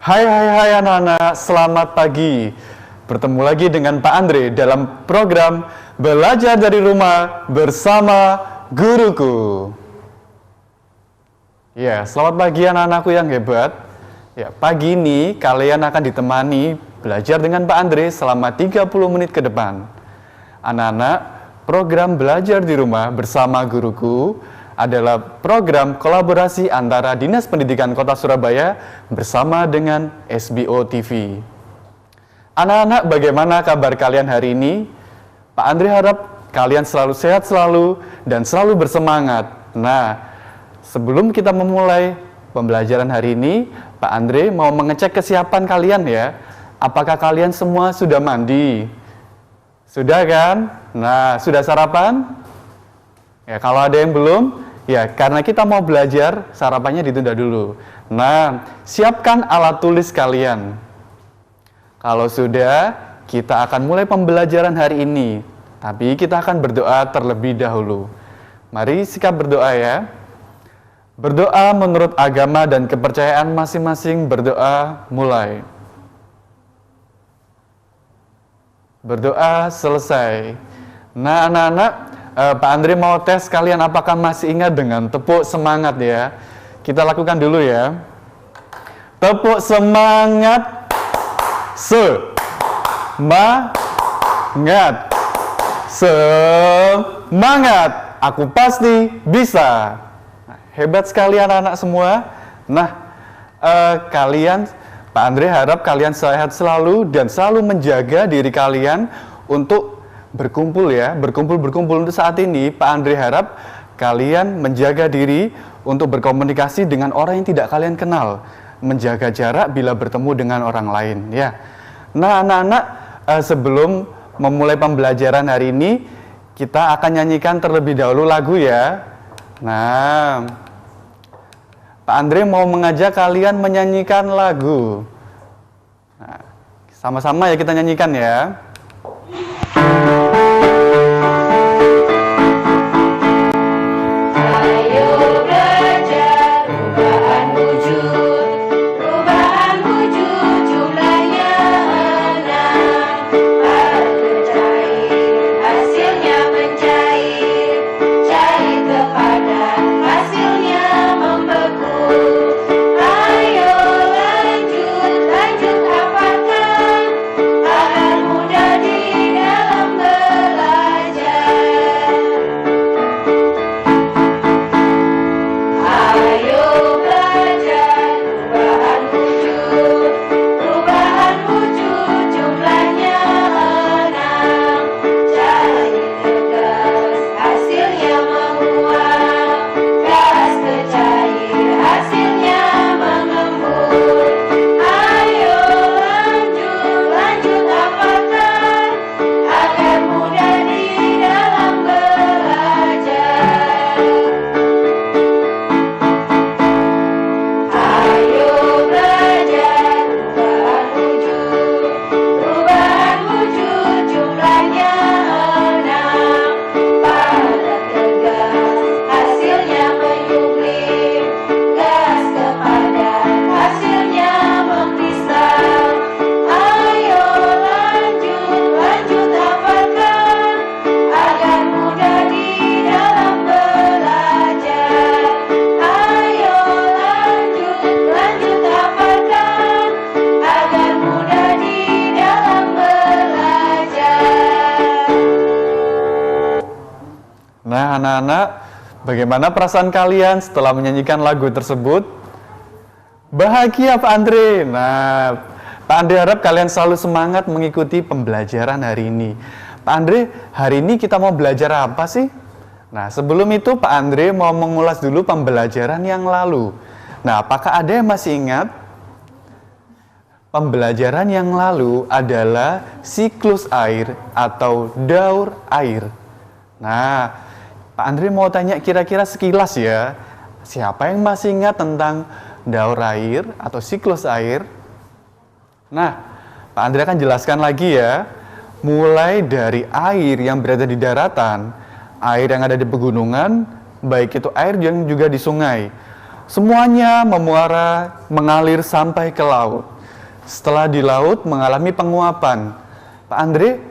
Hai anak-anak, selamat pagi. Bertemu lagi dengan Pak Andre dalam program Belajar dari Rumah bersama Guruku. Ya, selamat pagi anak-anakku yang hebat. Ya, pagi ini kalian akan ditemani belajar dengan Pak Andre selama 30 menit ke depan. Anak-anak, program Belajar di Rumah bersama Guruku adalah program kolaborasi antara Dinas Pendidikan Kota Surabaya bersama dengan SBO TV. Anak-anak, bagaimana kabar kalian hari ini? Pak Andre harap kalian selalu sehat selalu dan selalu bersemangat. Nah, sebelum kita memulai pembelajaran hari ini, Pak Andre mau mengecek kesiapan kalian ya. Apakah kalian semua sudah mandi? Sudah kan? Nah, sudah sarapan? Ya, kalau ada yang belum, ya karena kita mau belajar, sarapannya ditunda dulu. Nah, siapkan alat tulis kalian. Kalau sudah, kita akan mulai pembelajaran hari ini. Tapi kita akan berdoa terlebih dahulu. Mari sikap berdoa ya. Berdoa menurut agama dan kepercayaan masing-masing, berdoa mulai. Berdoa selesai. Nah anak-anak, Pak Andre mau tes kalian apakah masih ingat dengan tepuk semangat ya. Kita lakukan dulu ya. Tepuk semangat. Semangat. Semangat. Aku pasti bisa. Nah, hebat sekali anak-anak semua. Nah, kalian, Pak Andre harap kalian sehat selalu dan selalu menjaga diri kalian untuk berkumpul ya, berkumpul untuk saat ini. Pak Andre harap kalian menjaga diri untuk berkomunikasi dengan orang yang tidak kalian kenal, menjaga jarak bila bertemu dengan orang lain ya. Nah anak-anak, sebelum memulai pembelajaran hari ini, kita akan nyanyikan terlebih dahulu lagu ya. Nah, Pak Andre mau mengajak kalian menyanyikan lagu. Nah, sama-sama ya kita nyanyikan ya. Nah anak-anak, bagaimana perasaan kalian setelah menyanyikan lagu tersebut? Bahagia Pak Andre. Nah, Pak Andre harap kalian selalu semangat mengikuti pembelajaran hari ini. Pak Andre, hari ini kita mau belajar apa sih? Nah, sebelum itu Pak Andre mau mengulas dulu pembelajaran yang lalu. Nah, apakah ada yang masih ingat? Pembelajaran yang lalu adalah siklus air atau daur air. Nah, Pak Andre mau tanya kira-kira sekilas ya, siapa yang masih ingat tentang daur air atau siklus air? Nah, Pak Andre akan jelaskan lagi ya, mulai dari air yang berada di daratan, air yang ada di pegunungan, baik itu air yang juga di sungai. Semuanya memuara, mengalir sampai ke laut. setelah di laut mengalami penguapan. Pak Andre,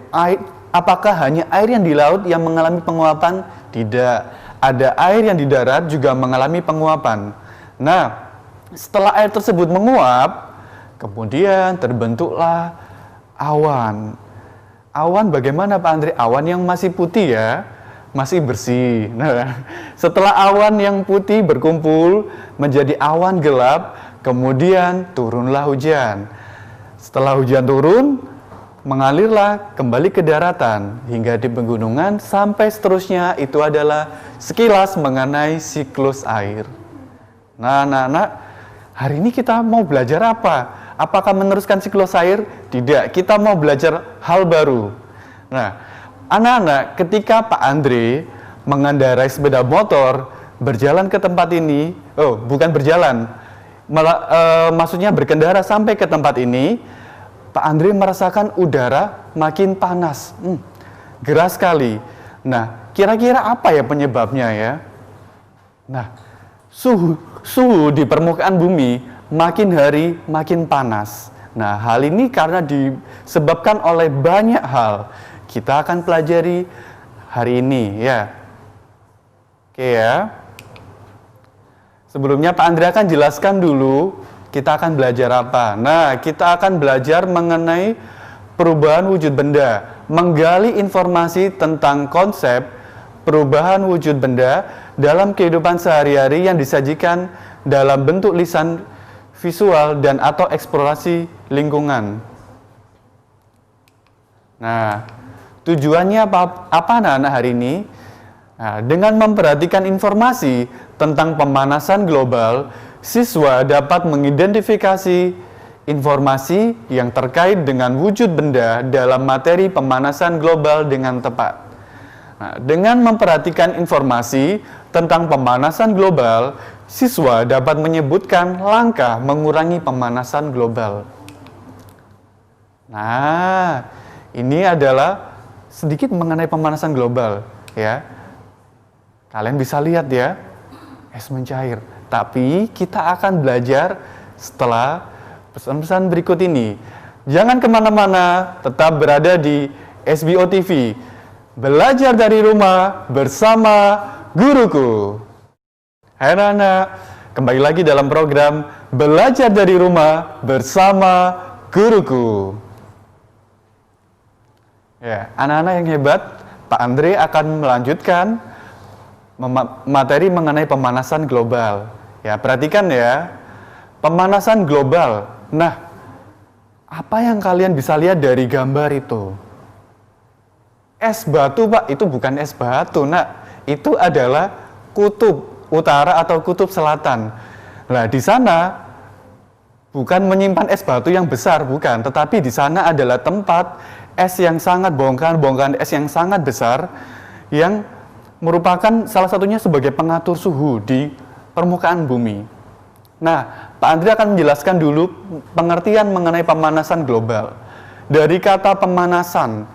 apakah hanya air yang di laut yang mengalami penguapan? Tidak. Ada air yang di darat juga mengalami penguapan. Nah, setelah air tersebut menguap, kemudian terbentuklah awan. Awan bagaimana Pak Andre? Awan yang masih putih ya, masih bersih. Nah, setelah awan yang putih berkumpul menjadi awan gelap, kemudian turunlah hujan. Setelah hujan turun, mengalirlah kembali ke daratan hingga di pegunungan sampai seterusnya. Itu adalah sekilas mengenai siklus air. Nah, anak-anak, hari ini kita mau belajar apa? Apakah meneruskan siklus air? Tidak, kita mau belajar hal baru. Nah, anak-anak, ketika Pak Andre mengendarai sepeda motor berjalan ke tempat ini, bukan berjalan, maksudnya berkendara sampai ke tempat ini, Pak Andre merasakan udara makin panas, gerah sekali. Nah, kira-kira apa ya penyebabnya ya? Nah, suhu di permukaan bumi makin hari makin panas. Nah, hal ini karena disebabkan oleh banyak hal. Kita akan pelajari hari ini ya. Oke ya. Sebelumnya Pak Andre akan jelaskan dulu kita akan belajar apa. Nah, kita akan belajar mengenai perubahan wujud benda, menggali informasi tentang konsep perubahan wujud benda dalam kehidupan sehari-hari yang disajikan dalam bentuk lisan visual dan atau eksplorasi lingkungan. Nah, tujuannya apa anak-anak hari ini? Nah, dengan memperhatikan informasi tentang pemanasan global, siswa dapat mengidentifikasi informasi yang terkait dengan wujud benda dalam materi pemanasan global dengan tepat. Nah, dengan memperhatikan informasi tentang pemanasan global, siswa dapat menyebutkan langkah mengurangi pemanasan global. Nah, ini adalah sedikit mengenai pemanasan global, ya. Kalian bisa lihat ya, es mencair. Tapi kita akan belajar setelah pesan-pesan berikut ini. Jangan kemana-mana, tetap berada di SBO TV. Belajar dari rumah bersama guruku. Hai anak-anak, kembali lagi dalam program Belajar dari Rumah bersama Guruku. Ya, anak-anak yang hebat, Pak Andre akan melanjutkan materi mengenai pemanasan global. Ya, perhatikan ya, pemanasan global. Nah, apa yang kalian bisa lihat dari gambar itu? Es batu, Pak, itu bukan es batu, nak. Itu adalah kutub utara atau kutub selatan. Nah, di sana bukan menyimpan es batu yang besar, bukan. Tetapi di sana adalah tempat es yang sangat bongkahan es yang sangat besar yang merupakan salah satunya sebagai pengatur suhu di permukaan bumi. Nah, Pak Andre akan menjelaskan dulu pengertian mengenai pemanasan global. Dari kata pemanasan,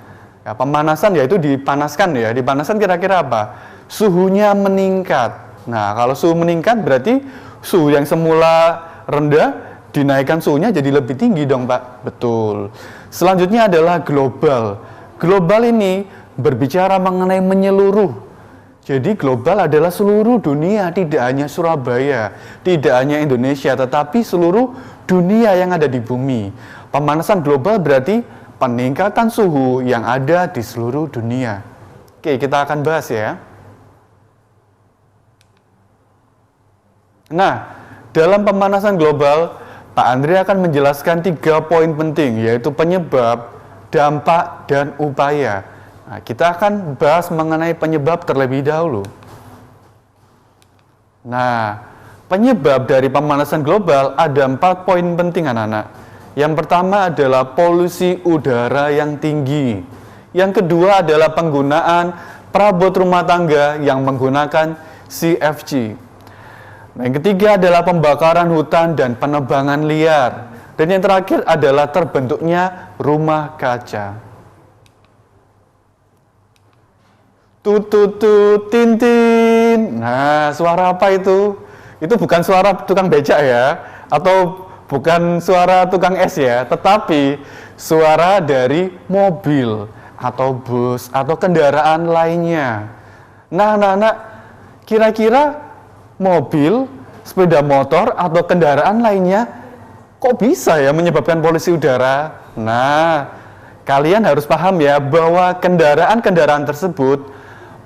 ya, pemanasan yaitu dipanaskan ya. Dipanaskan kira-kira apa? Suhunya meningkat. Nah, kalau suhu meningkat berarti suhu yang semula rendah dinaikkan suhunya jadi lebih tinggi dong, Pak. Betul. Selanjutnya adalah global. Global ini berbicara mengenai menyeluruh. Jadi global adalah seluruh dunia, tidak hanya Surabaya, tidak hanya Indonesia, tetapi seluruh dunia yang ada di bumi. Pemanasan global berarti peningkatan suhu yang ada di seluruh dunia. Oke, kita akan bahas ya. Nah, dalam pemanasan global, Pak Andre akan menjelaskan 3 poin penting, yaitu penyebab, dampak, dan upaya. Nah, kita akan bahas mengenai penyebab terlebih dahulu. Nah, penyebab dari pemanasan global ada 4 poin penting anak-anak. Yang pertama adalah polusi udara yang tinggi. Yang kedua adalah penggunaan perabot rumah tangga yang menggunakan CFC. Nah, yang ketiga adalah pembakaran hutan dan penebangan liar. Dan yang terakhir adalah terbentuknya rumah kaca. Tututut tintin. Nah, suara apa itu? Itu bukan suara tukang becak ya, atau bukan suara tukang es ya, tetapi suara dari mobil atau bus atau kendaraan lainnya. Nah, anak-anak, kira-kira mobil, sepeda motor atau kendaraan lainnya kok bisa ya menyebabkan polusi udara? Nah, kalian harus paham ya bahwa kendaraan-kendaraan tersebut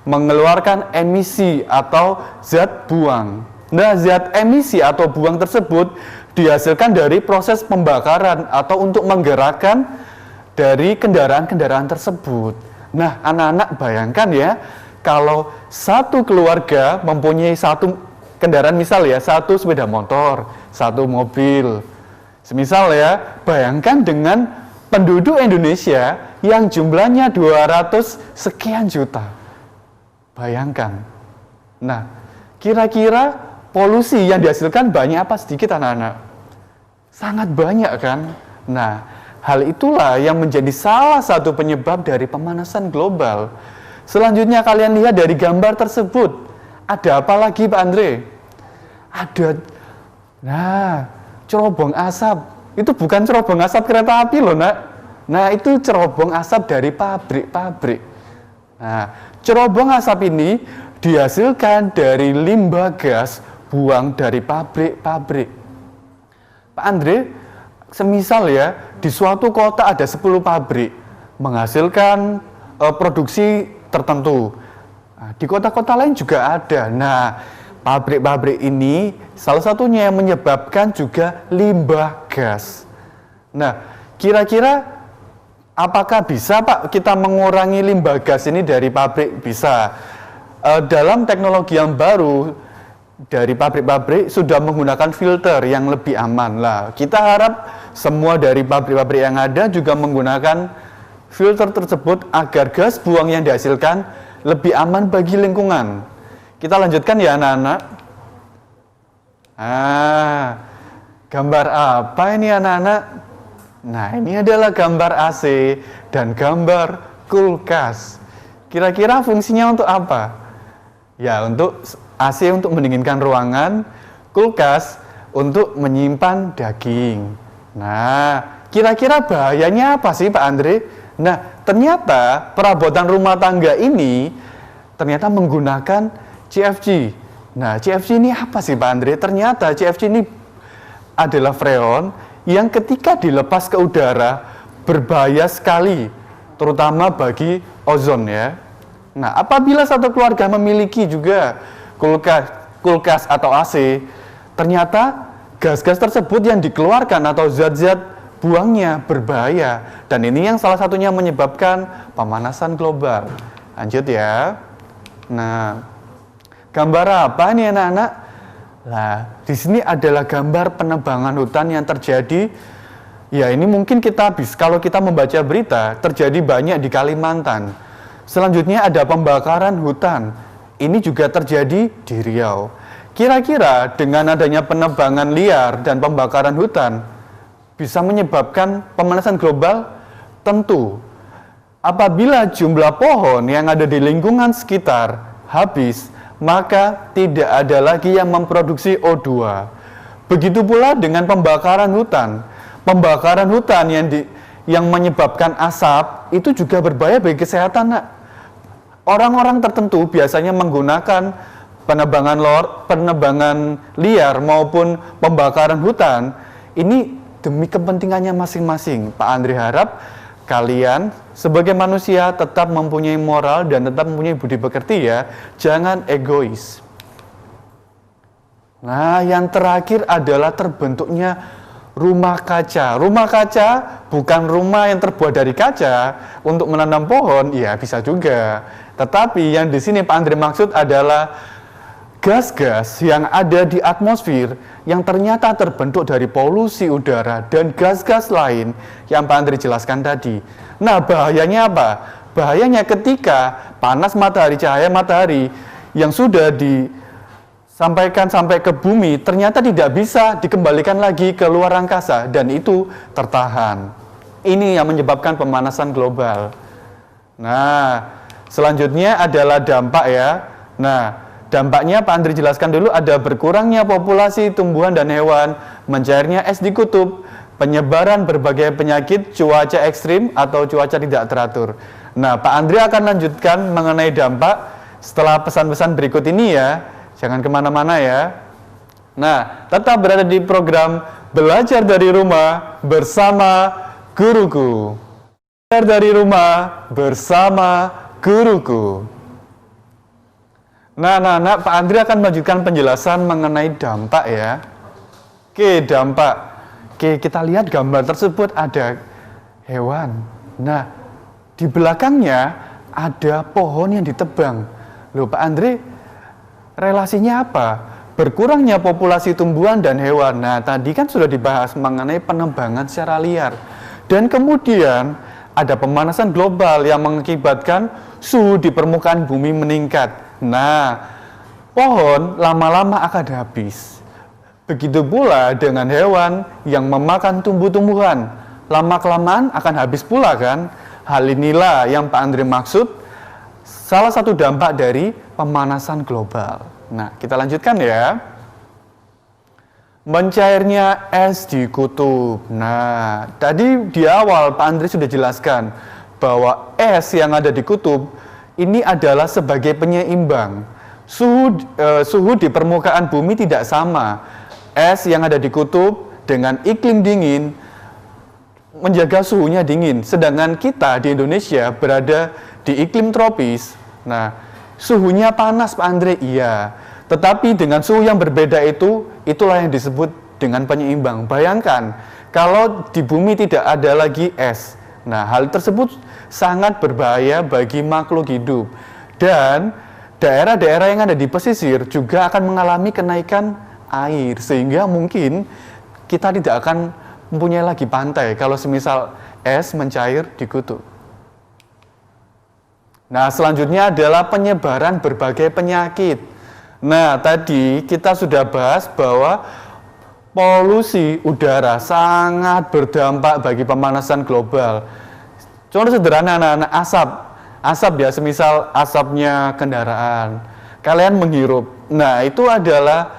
mengeluarkan emisi atau zat buang. Nah, zat emisi atau buang tersebut dihasilkan dari proses pembakaran atau untuk menggerakkan dari kendaraan-kendaraan tersebut. Nah, anak-anak bayangkan ya, kalau satu keluarga mempunyai satu kendaraan, misal ya, satu sepeda motor, satu mobil. Semisal ya, bayangkan dengan penduduk Indonesia yang jumlahnya 200 sekian juta. Bayangkan. Nah, kira-kira polusi yang dihasilkan banyak apa sedikit anak-anak? Sangat banyak kan? Nah, hal itulah yang menjadi salah satu penyebab dari pemanasan global. Selanjutnya kalian lihat dari gambar tersebut. Ada apa lagi Pak Andre? Ada, nah, cerobong asap. Itu bukan cerobong asap kereta api loh nak. Nah, itu cerobong asap dari pabrik-pabrik. Nah, cerobong asap ini dihasilkan dari limbah gas buang dari pabrik-pabrik. Pak Andre, semisal ya, di suatu kota ada 10 pabrik menghasilkan produksi tertentu. Nah, di kota-kota lain juga ada. Nah, pabrik-pabrik ini salah satunya yang menyebabkan juga limbah gas. Nah, kira-kira apakah bisa Pak kita mengurangi limbah gas ini dari pabrik? Bisa. Dalam teknologi yang baru dari pabrik-pabrik sudah menggunakan filter yang lebih aman lah. Kita harap semua dari pabrik-pabrik yang ada juga menggunakan filter tersebut agar gas buang yang dihasilkan lebih aman bagi lingkungan. Kita lanjutkan ya anak-anak. Gambar apa ini anak-anak? Nah, ini adalah gambar AC dan gambar kulkas. Kira-kira fungsinya untuk apa? Ya, untuk AC untuk mendinginkan ruangan, kulkas untuk menyimpan daging. Nah, kira-kira bahayanya apa sih Pak Andre? Nah, ternyata perabotan rumah tangga ini ternyata menggunakan CFC. Nah, CFC ini apa sih Pak Andre? Ternyata CFC ini adalah freon yang ketika dilepas ke udara berbahaya sekali, terutama bagi ozon ya. Nah, apabila satu keluarga memiliki juga kulkas atau AC, ternyata gas-gas tersebut yang dikeluarkan atau zat-zat buangnya berbahaya, dan ini yang salah satunya menyebabkan pemanasan global. Lanjut ya. Nah, gambar apa nih anak-anak? Nah, di sini adalah gambar penebangan hutan yang terjadi. Ya, ini mungkin kalau kita membaca berita, terjadi banyak di Kalimantan. Selanjutnya ada pembakaran hutan. Ini juga terjadi di Riau. Kira-kira dengan adanya penebangan liar dan pembakaran hutan bisa menyebabkan pemanasan global? Tentu. Apabila jumlah pohon yang ada di lingkungan sekitar habis, maka tidak ada lagi yang memproduksi O2. Begitu pula dengan pembakaran hutan. Pembakaran hutan yang menyebabkan asap itu juga berbahaya bagi kesehatan, nak. Orang-orang tertentu biasanya menggunakan penebangan liar maupun pembakaran hutan ini demi kepentingannya masing-masing. Pak Andre harap kalian sebagai manusia tetap mempunyai moral dan tetap mempunyai budi pekerti ya. Jangan egois. Nah, yang terakhir adalah terbentuknya rumah kaca. Rumah kaca bukan rumah yang terbuat dari kaca untuk menanam pohon, ya bisa juga. Tetapi yang di sini Pak Andre maksud adalah gas-gas yang ada di atmosfer yang ternyata terbentuk dari polusi udara dan gas-gas lain yang Pak Andre jelaskan tadi. Nah, bahayanya apa? Bahayanya ketika panas matahari, cahaya matahari yang sudah disampaikan sampai ke bumi ternyata tidak bisa dikembalikan lagi ke luar angkasa dan itu tertahan. Ini yang menyebabkan pemanasan global. Nah, selanjutnya adalah dampak ya. Nah, dampaknya Pak Andri jelaskan dulu, ada berkurangnya populasi tumbuhan dan hewan, mencairnya es di kutub, penyebaran berbagai penyakit, cuaca ekstrim atau cuaca tidak teratur. Nah, Pak Andri akan lanjutkan mengenai dampak setelah pesan-pesan berikut ini ya. Jangan kemana-mana ya. Nah, tetap berada di program Belajar dari Rumah bersama Guruku. Belajar dari Rumah bersama Guruku. Nah, Pak Andri akan melanjutkan penjelasan mengenai dampak ya. Oke, dampak. Oke, kita lihat gambar tersebut ada hewan. Nah, di belakangnya ada pohon yang ditebang. Loh, Pak Andri, relasinya apa? Berkurangnya populasi tumbuhan dan hewan. Nah, tadi kan sudah dibahas mengenai penebangan secara liar. Dan kemudian ada pemanasan global yang mengakibatkan suhu di permukaan bumi meningkat. Nah, pohon lama-lama akan habis. Begitu pula dengan hewan yang memakan tumbuh-tumbuhan. Lama-kelamaan akan habis pula kan? Hal inilah yang Pak Andri maksud salah satu dampak dari pemanasan global. Nah, kita lanjutkan ya. Mencairnya es di kutub. Nah, tadi di awal Pak Andri sudah jelaskan bahwa es yang ada di kutub ini adalah sebagai penyeimbang. Suhu di permukaan bumi tidak sama. Es yang ada di kutub dengan iklim dingin menjaga suhunya dingin. Sedangkan kita di Indonesia berada di iklim tropis. Nah, suhunya panas Pak Andre, iya. Tetapi dengan suhu yang berbeda itulah yang disebut dengan penyeimbang. Bayangkan, kalau di bumi tidak ada lagi es. Nah, hal tersebut sangat berbahaya bagi makhluk hidup. Dan daerah-daerah yang ada di pesisir juga akan mengalami kenaikan air. Sehingga mungkin kita tidak akan mempunyai lagi pantai kalau semisal es mencair di kutub. Nah, selanjutnya adalah penyebaran berbagai penyakit. Nah, tadi kita sudah bahas bahwa polusi udara sangat berdampak bagi pemanasan global. Contoh sederhana anak-anak, asap ya, semisal asapnya kendaraan, kalian menghirup. Nah, itu adalah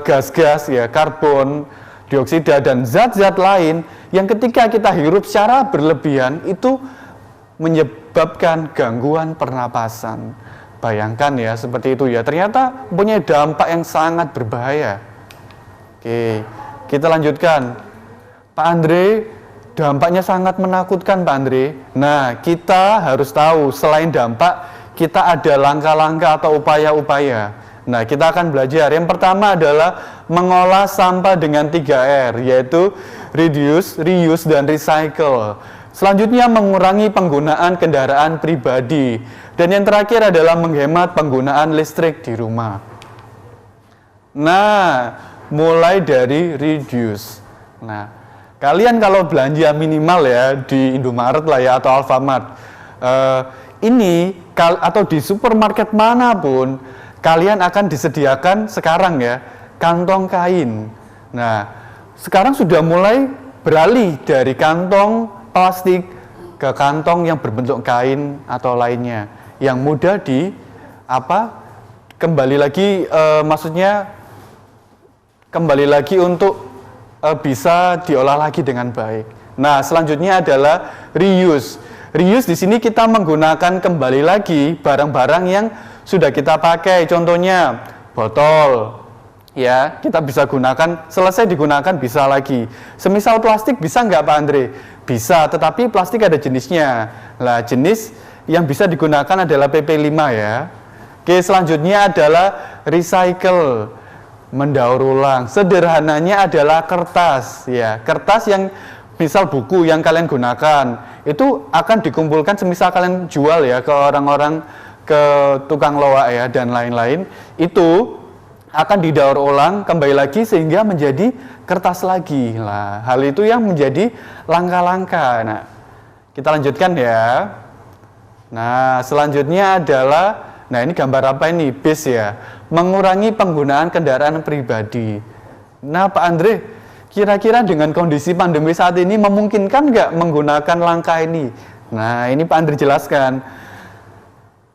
gas-gas ya, karbon dioksida dan zat-zat lain yang ketika kita hirup secara berlebihan itu menyebabkan gangguan pernapasan. Bayangkan ya, seperti itu ya, ternyata punya dampak yang sangat berbahaya. Oke, kita lanjutkan. Pak Andre, dampaknya sangat menakutkan Pak Andre. Nah, kita harus tahu selain dampak, kita ada langkah-langkah atau upaya-upaya. Nah, kita akan belajar. Yang pertama adalah mengolah sampah dengan 3R, yaitu reduce, reuse, dan recycle. Selanjutnya mengurangi penggunaan kendaraan pribadi. Dan yang terakhir adalah menghemat penggunaan listrik di rumah. Nah, mulai dari reduce. Nah, kalian kalau belanja minimal ya di Indomaret lah ya atau Alfamart, atau di supermarket manapun, kalian akan disediakan sekarang ya kantong kain. Nah, sekarang sudah mulai beralih dari kantong plastik ke kantong yang berbentuk kain atau lainnya, yang mudah kembali lagi untuk bisa diolah lagi dengan baik. Nah, selanjutnya adalah reuse. Reuse di sini kita menggunakan kembali lagi barang-barang yang sudah kita pakai. Contohnya botol, ya kita bisa gunakan, selesai digunakan bisa lagi. Semisal plastik bisa nggak Pak Andre? Bisa, tetapi plastik ada jenisnya. Nah, jenis yang bisa digunakan adalah PP5 ya. Oke, selanjutnya adalah recycle, mendaur ulang. Sederhananya adalah kertas ya. Kertas yang misal buku yang kalian gunakan itu akan dikumpulkan semisal kalian jual ya ke orang-orang, ke tukang loak ya dan lain-lain, itu akan didaur ulang kembali lagi sehingga menjadi kertas lagi. Nah, hal itu yang menjadi langkah-langkah. Nah, kita lanjutkan ya. Nah, selanjutnya adalah, nah ini gambar apa ini? Bis ya. Mengurangi penggunaan kendaraan pribadi. Nah, Pak Andre, kira-kira dengan kondisi pandemi saat ini memungkinkan nggak menggunakan langkah ini? Nah, ini Pak Andre jelaskan.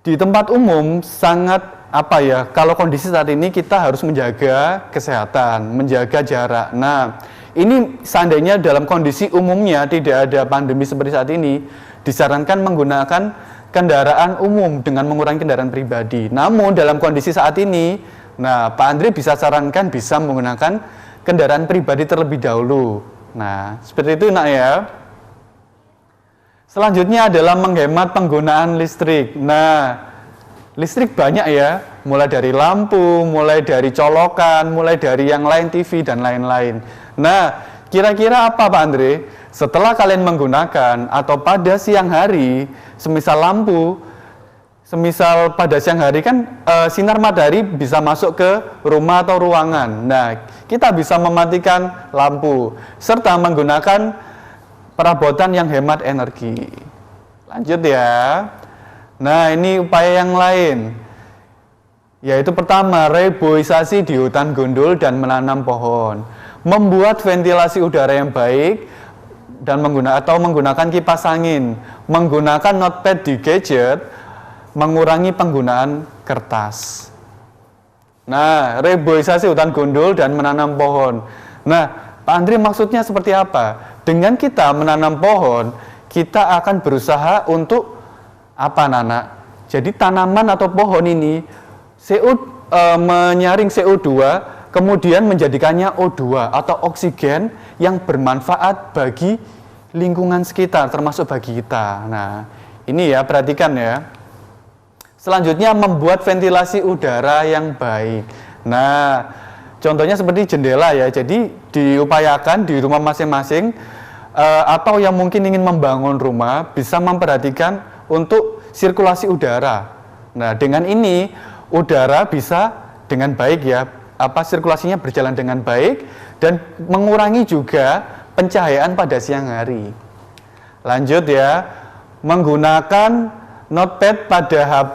Di tempat umum sangat apa ya, kalau kondisi saat ini kita harus menjaga kesehatan, menjaga jarak. Nah, ini seandainya dalam kondisi umumnya tidak ada pandemi seperti saat ini, disarankan menggunakan kendaraan umum dengan mengurangi kendaraan pribadi. Namun dalam kondisi saat ini, nah Pak Andre bisa sarankan bisa menggunakan kendaraan pribadi terlebih dahulu. Nah, seperti itu nak ya. Selanjutnya adalah menghemat penggunaan listrik. Nah, listrik banyak ya, mulai dari lampu, mulai dari colokan, mulai dari yang lain TV dan lain-lain. Nah, kira-kira apa Pak Andre? Setelah kalian menggunakan atau pada siang hari, semisal lampu, semisal pada siang hari kan sinar matahari bisa masuk ke rumah atau ruangan. Nah, kita bisa mematikan lampu serta menggunakan perabotan yang hemat energi. Lanjut ya. Nah, ini upaya yang lain. Yaitu pertama, reboisasi di hutan gundul dan menanam pohon. Membuat ventilasi udara yang baik dan menggunakan kipas angin, menggunakan notepad di gadget, mengurangi penggunaan kertas. Nah, reboisasi hutan gundul dan menanam pohon. Nah, Pak Andri maksudnya seperti apa? Dengan kita menanam pohon, kita akan berusaha untuk apa, Nana? Jadi tanaman atau pohon ini menyaring CO2, kemudian menjadikannya O2 atau oksigen yang bermanfaat bagi lingkungan sekitar, termasuk bagi kita. Nah, ini ya, perhatikan ya. Selanjutnya, membuat ventilasi udara yang baik. Nah, contohnya seperti jendela ya, jadi diupayakan di rumah masing-masing atau yang mungkin ingin membangun rumah bisa memperhatikan untuk sirkulasi udara. Nah, dengan ini udara bisa dengan baik ya, sirkulasinya berjalan dengan baik dan mengurangi juga pencahayaan pada siang hari. Lanjut ya, menggunakan notepad pada HP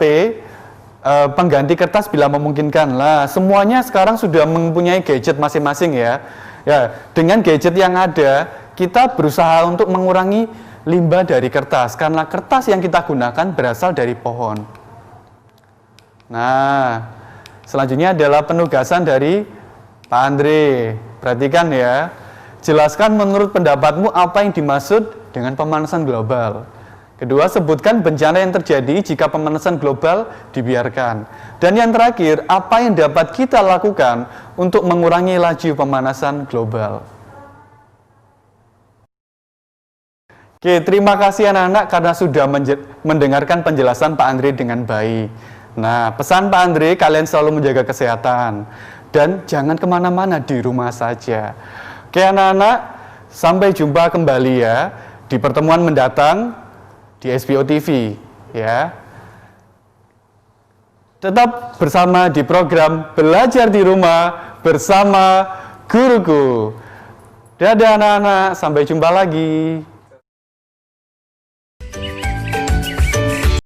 pengganti kertas bila memungkinkan. Lah, semuanya sekarang sudah mempunyai gadget masing-masing ya. Ya, dengan gadget yang ada, kita berusaha untuk mengurangi limbah dari kertas karena kertas yang kita gunakan berasal dari pohon. Nah, selanjutnya adalah penugasan dari Pak Andre. Perhatikan ya. Jelaskan menurut pendapatmu apa yang dimaksud dengan pemanasan global. Kedua, sebutkan bencana yang terjadi jika pemanasan global dibiarkan. Dan yang terakhir, apa yang dapat kita lakukan untuk mengurangi laju pemanasan global. Oke, terima kasih anak-anak karena sudah mendengarkan penjelasan Pak Andre dengan baik. Nah, pesan Pak Andre, kalian selalu menjaga kesehatan. Dan jangan kemana-mana, di rumah saja. Oke anak-anak, sampai jumpa kembali ya di pertemuan mendatang di SBO TV ya. Tetap bersama di program Belajar di Rumah bersama Guruku. Dadah anak-anak, sampai jumpa lagi.